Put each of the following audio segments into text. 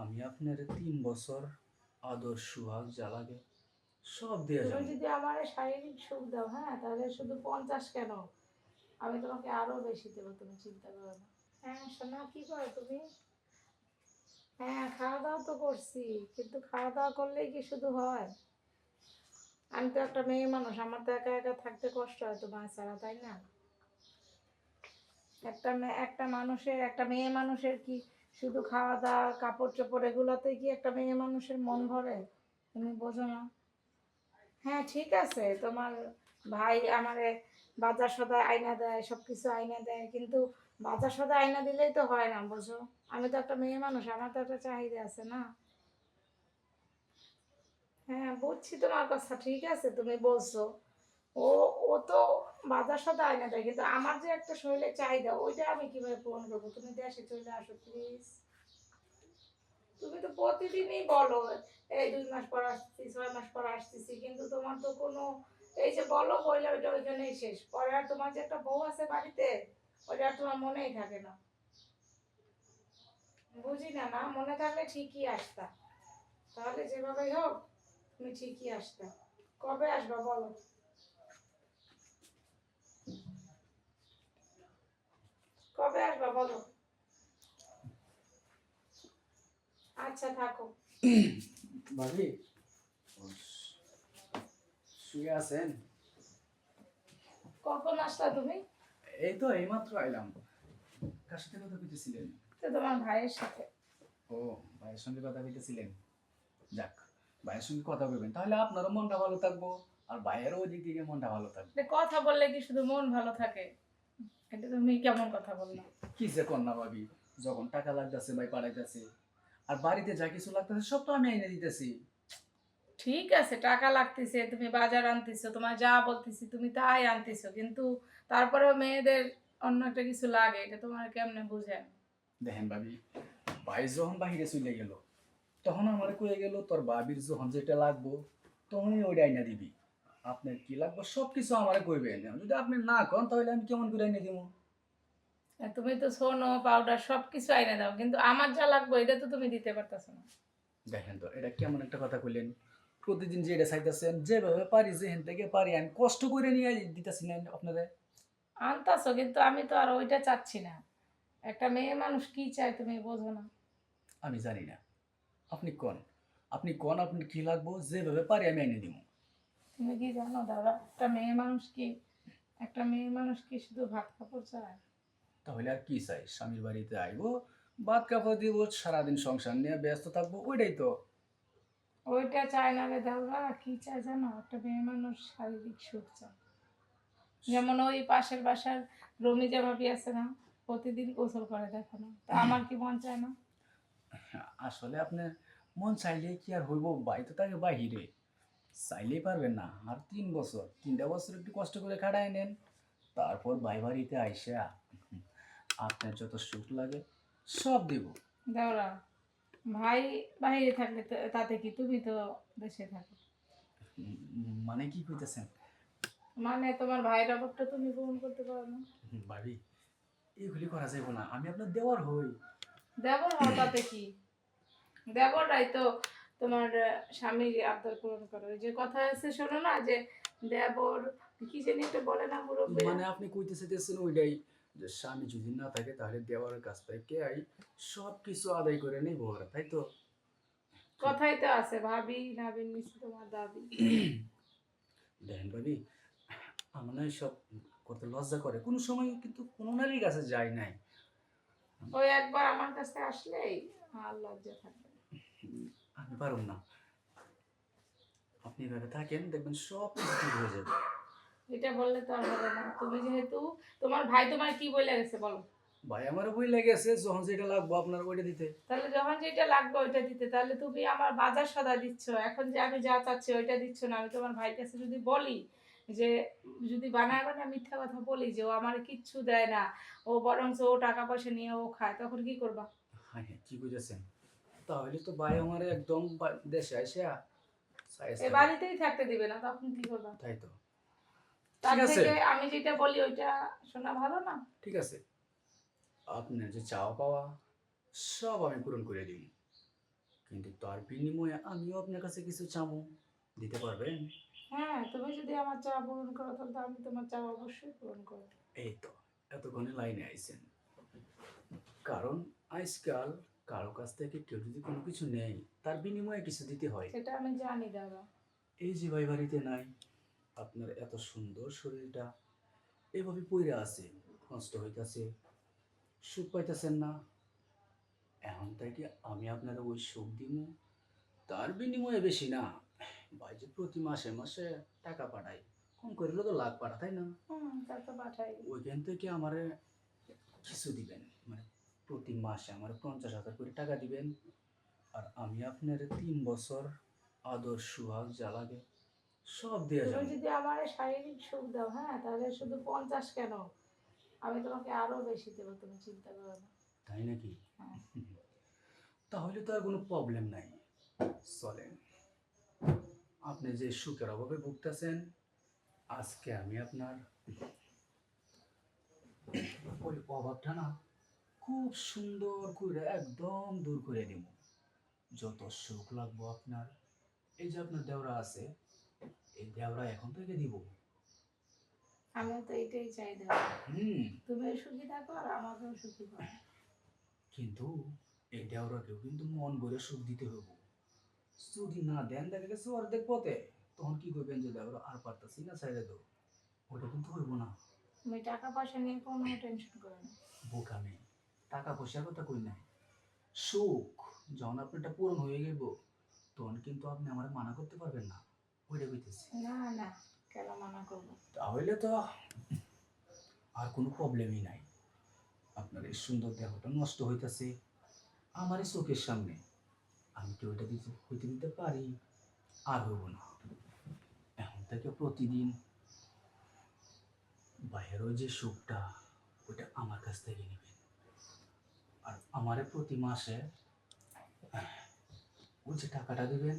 আমি আপনার 3 বছর আদর সুহাগ যা লাগে সব দিয়ে তুমি যাবো। যদি আমার শারীরিক সুখ দাও, হ্যাঁ, তাহলে শুধু 50 কেন, আমি তোমাকে আরো বেশি দেবো, তুমি চিন্তা করো না। হ্যাঁ সোনা, কি করো তুমি? হ্যাঁ, খাওয়া দাওয়া তো করছি, কিন্তু খাওয়া দাওয়া করলেই কি শুধু হয়? আমি তো একটা মেয়ে মানুষ, আমার তো একা একা থাকতে কষ্ট হয় তোমার ছাড়া, তাই না? একটা মেয়ে মানুষের কি শুধু খাওয়া দাওয়া কাপড় চোপড় এগুলোতে কি একটা মেয়ে মানুষের মন ভরে? তুমি বোঝো না। হ্যাঁ ঠিক আছে, তোমার ভাই আমারে বাজার সদায় আয়না দেয়, সব কিছু আয়না দেয়, কিন্তু বাজার সদায় আয়না দিলেই তো হয় না, বোঝো? আমি তো একটা মেয়ে মানুষ, আমার তো একটা চাহিদা আছে না? হ্যাঁ বুঝছি তোমার কথা, ঠিক আছে তুমি বলছো। ও ও তো বাজার সদায় আয়না দেয়, কিন্তু আমার যে একটা শরীরের চাহিদা, ওইটা আমি কিভাবে পূরণ করবো? তুমি দেশে চলে আসো প্লিজ। তুমি তো প্রতিদিনই বলো এই 2 মাস পর আসছি, 6 মাস পর আসতেছি, কিন্তু তোমার তো কোনো, এই যে বলো বললে ওইটা ওই জন্যই শেষ, পরে আর তোমার যে একটা বউ আছে বাড়িতে, ওইটা আর তোমার মনেই থাকে না। বুঝি না, না মনে থাকলে ঠিকই আসতা, তাহলে যেভাবেই হোক তুমি ঠিকই আসতা। কবে আসবা বলো? কবে আসবা বলো? আচ্ছা থাকো। ভাবি, শুয়ে আছেন? কখন আসলা তুমি? এই তো এইমাত্র আইলাম। কার সাথে কথা কইতেছিলেন? তো তোমার ভাইয়ের সাথে। ও, ভাইয়ের সঙ্গে কথা কইতেছিলেন। যাক, ভাইয়ের সঙ্গে কথা কইবেন তাহলে আপনারও মনটা ভালো থাকবো, আর ভাইয়েরও ওই দিক থেকে মনটা ভালো থাকবে। কথা বললে কি শুধু মন ভালো থাকে? এটা তুমি কেমন কথা বললা? কি যে কর না ভাবি, যখন টাকা লাগতেছে ভাই পাঠাইতেছে, আর বাড়িতে যা কিছু লাগতেছে সব তো আমি এনে দিতেছি। ঠিক আছে, টাকা লাগতেছে, তুমি বাজার আনতেছো, তোমার যা বলতেছি তুমি তাই আনতেছো, কিন্তু তারপরেও মেয়েদের অন্য একটা কিছু লাগে, এটা তোমার কেমনে বুঝেন? দেখেন ভাবি, ভাই যখন বাহিরে চলে গেল তখন আমার কয়ে গেল তোর ভাবির যখন যেটা লাগবো তখনই ওইটা আইনা দিবি। আপনার কি লাগবে সব কিছু আমারে কইবেন, যদি আপনি না কন তাহলে আমি কেমন করে এনে দিব? আর তুমি তো সোনো পাউডার সব কিছু আইনে দাও, কিন্তু আমার যা লাগবে এটা তো তুমি দিতে পারতেছো না। দেখেন তো এটা কেমন একটা কথা কইলেন। প্রতিদিন যেটা চাইতেছেন যেভাবে পারি যেখান থেকে পারি আমি কষ্ট করে নিয়ে দিতেছি না আপনাদের। আনতাছো, কিন্তু আমি তো আর ওইটা চাচ্ছি না। একটা মেয়ে মানুষ কি চায় তুমি বোঝো না? আমি জানি না, আপনি কন, আপনি কন আপনার কি লাগবো, যেভাবে পারি আমি এনে দিব। তুমি কি জানো দাদা, একটা মেয়ে মানুষ কি শুধু ভাত কাপড় চায়? তাহলে আর কি চাই? স্বামীর বাড়িতে আইবো, ভাত কাপড় দিব, সারাদিন সংসার নিয়ে ব্যস্ত থাকবো, ওইটাই তো। ওইটা চায় না রে দাদা, কি চায় জানো? একটা মেয়ে মানুষ শারীরিক সুখ চায়। যেমন ওই পাশের বাসার রমিজা ভাবি আছে না, প্রতিদিন গোসল করে, দেখো না? তা আমার কি মন চায় না? আসলে আপনার মন চাইলে কি আর হইব, ভাই তো তাকে বাহিরে, চাইলেই পারবেন না। আর 3 বছর, 3টা বছর একটু কষ্ট করে খাটায় নেন, তারপর ভাই বাড়িতে আইসা আপনার যত সুখ লাগে সব দিব। দেওরা, ভাই বাইরে থাকলে তাতে কি, তুমি তো দেশে থাকো। মানে কি কইতেছেন? মানে তোমার ভাইয়ের অভাবটা তুমি পূরণ করতে পারো না? ভাবি, এগুলি করা যাইব না, আমি আপনার দেওয়ার হই। দেবর হও, তাতে কি? দেবররাই তো তোমার স্বামীর আবদার পূরণ করো। ওই যে কথা আছে শোনো না, যে দেবর কি জানি একটা বলে না মুরব্বীরা? মানে আপনি কইতে চাইতেছেন ওইটাই, যে স্বামী যদি না থাকে তাহলে দেওয়ার কাছ থেকে আই সব কিছু আদায় করে নেই বউরা, তাই তো? কথাই তো আছে, ভাবি নাবির নিচে তোমার দাবি। দেখেন ভাবি, আমার না সব করতে লজ্জা করে, কোনো সময় কিন্তু কোনো নারীর কাছে যাই নাই। ওই একবার আমার কাছে আসলেই আর লজ্জা থাকবে না। আমি পারুম না, আপনি এভাবে থাকেন দেখবেন সব কিছু ঠিক হয়ে যাবে। এটা বললে তো আর হবে না, তুমি যেহেতু, তোমার ভাই তোমার কি বলে গেছে বলো? ভাই আমারও বই লেগেছে যখন যেটা লাগবো আপনার ওইটা দিতে। তাহলে যখন যেটা লাগবে ওইটা দিতে, তাহলে তুমি আমার বাজার সদা দিচ্ছ, এখন যে আমি যা চাচ্ছি ওইটা দিচ্ছ না। আমি তোমার ভাইয়ের কাছে যদি বলি যে, যদি বানায় বানায় মিথ্যা কথা বলি যে ও আমার কিচ্ছু দেয় না, ও বরঞ্চ ও টাকা পয়সা নিয়ে ও খায়, তখন কি করবা? হ্যাঁ হ্যাঁ, কি বুঝেছেন? তাহলে তো ভাই আমার একদম দেশে আইসা এ সাইজ। বাড়িতেই থাকতে দিবে না, তখন কি করবা? তাই তো। তার ঠিক আছে, থেকে আমি যেটা বলি ওইটা শোনা ভালো না? ঠিক আছে, আপনার যে চাওয়া পাওয়া সব আমি পূরণ করে দিই। কিন্তু তার বিনিময়ে আমিও আপনার কাছে কিছু চামু, দিতে পারবেন? হ্যাঁ, তুমি যদি আমার চাওয়া পূরণ করো তাহলে তো আমি তোমার চাওয়া অবশ্যই পূরণ করবো। এই তো, এতক্ষণে লাইনে আইছেন। কারণ আজকাল কারো কাছ থেকে কেউ যদি কোনো কিছু নেয়, তার বিনিময়ে কিছু দিতে হয়। সেটা আমি জানি দাদা। এই যে ভাই বাড়িতে নাই, আপনার এত সুন্দর শরীরটা এভাবে পইরে আছে, নষ্ট হইতাছে, সুখ পাইতেছেন না। এখন থেকে আমি আপনার ওই সুখ দিব, তার বিনিময়ে বেশি না। ভাই যে প্রতি মাসে মাসে টাকা পাঠাই, কম করে হলেও তো লাখ পাঠা, তাই না? তা তো পাঠাই। ওইখান থেকে আমারে কিছু দিবেন, মানে প্রতি মাসে আমার 50,000 করে টাকা দিবেন। আর আমি আপনার 3 বছর আদর সুহাগ যা লাগে সব দিয়ে তুমি যাবো। যদি আমার শারীরিক সুখ দাও, হ্যাঁ, তাহলে শুধু 50 কেন, আমি তোমাকে আরো বেশি দেবো, তুমি চিন্তা করো না। তাই নাকি? হ্যাঁ। তাহলে তো আর কোনো প্রবলেম নাই, চলেন। আপনি যে সুখের অভাবে ভুগতেছেন, আজকে আমি আপনার ওই অভাবটা না খুব সুন্দর করে একদম দূর করে দিব। যত সুখ লাগবো আপনার, এই যে আপনার দেওরা আছে, এই দেওরা এখন থেকে দিব। আমিও তো এটাই চাই দাদা, হুম। তুমিও সুখী থাকো আর আমাকেও সুখী করো। কিন্তু এই দেওরাকেও কিন্তু মন ভরে সুখ দিতে হবে। যদি না দেন, দেখা গেছে অর্ধেক পথে, তখন কি করবেন যে দেওরা আর পারতাছি না, ছেড়ে দাও, ওটা কিন্তু হইব না। তুমি টাকা পয়সা নিয়ে কোনো টেনশন করো না। বোকামে, টাকা পয়সার কথা কই নাই, সুখ যখন আপনারটা পূরণ হয়ে গেব, তখন কিন্তু আপনি আমার মানা করতে পারবেন না, ওইটা কইতেছি। না না, কেন মানা করবো? তাহলে তো আর কোনো প্রবলেমই নাই। আপনার এই সুন্দর দেহটা নষ্ট হইতাছে আমারই চোখের সামনে, আমি কি ওইটা হইতে দিতে পারি? আর হইব না। এখন থেকে প্রতিদিন বাইরের যে সুখটা, ওইটা আমার কাছ থেকে নেবেন। আর আমারে প্রতি মাসে ওই যে টাকাটা দিবেন,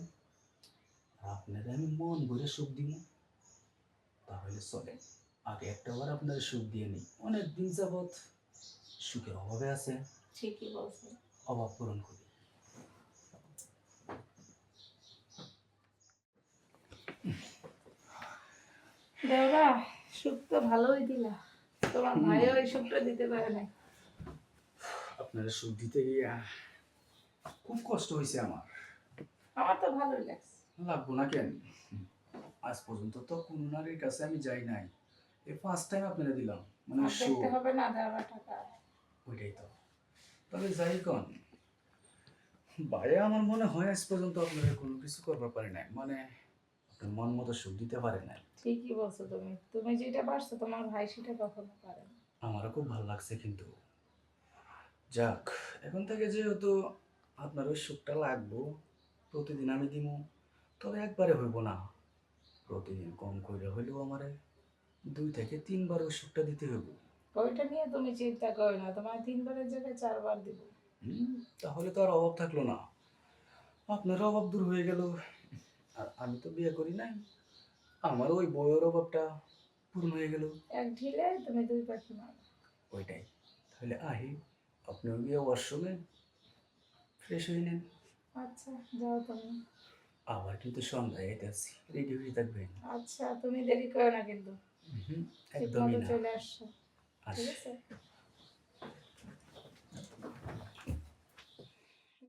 আর আপনাদের আমি মন ভরে সুখ দিব। তাহলে চলে, আগে একটা বার আপনার সুখ দিয়ে নিই। অনেক দিন যাবৎ সুখের অভাবে আছে, ঠিকই বলছো। অভাব পূরণ করি। দেওরা, সুখ তো ভালোই দিলা, তোমার ভাইও এই সুখটা দিতে পারে না। আপনারা সুখ দিতে গিয়া খুব কষ্ট হয়েছে আমার। আমার তো ভালোই লাগছে। লাগবো না কেন? আজ পর্যন্ত তো কোনো নারীর কাছে আমি যাই নাই, এই ফার্স্ট টাইম আপনারা দিলাম, মানে আর সুখ। দেখতে হবে না দেওয়া টাকা। ওইটাই তো। তবে যাই কন ভাই, আমার মনে হয় আজ পর্যন্ত আপনারা কোনো কিছু করবার পারে নাই, মানে আপনার মন মতো সুখ দিতে পারে নাই। ঠিকই বলছো তুমি, তুমি যেটা পারছো তোমার ভাই সেটা কখনো পারে না। আমারও খুব ভালো লাগছে, কিন্তু যাক, এখন থেকে যেহেতু আপনার ওই সুখটা লাগবো, প্রতিদিন আমি দিব, তবে একবারে হইব না, প্রতিদিন কম করে হইলেও আমারে 2 থেকে 3 বার ওই সুখটা দিতে হইব। ওইটা নিয়ে তুমি চিন্তা করো না, তোমার 3 বারের জায়গায় 4 বার দিব। তাহলে তো আর অভাব থাকলো না, আপনারও অভাব দূর হয়ে গেল। আর আমি তো বিয়ে করি নাই, আমার ওই বইয়ের অভাবটা পূর্ণ হয়ে গেল। এক ঢিলে তুমি 2 পাখি মারো। ওইটাই। তাহলে আহি, আপনিও গিয়ে ওয়াশরুমে ফ্রেশ হয়ে নেন। আচ্ছা, যাও তুমি। আবার কিন্তু সন্ধ্যায় আইতাছি, রেডি হয়ে থাকবেন। আচ্ছা, তুমি দেরি করো না কিন্তু, ঠিক একদমই মতো না। চলে আসছো। ঠিক আচ্ছা। আছে।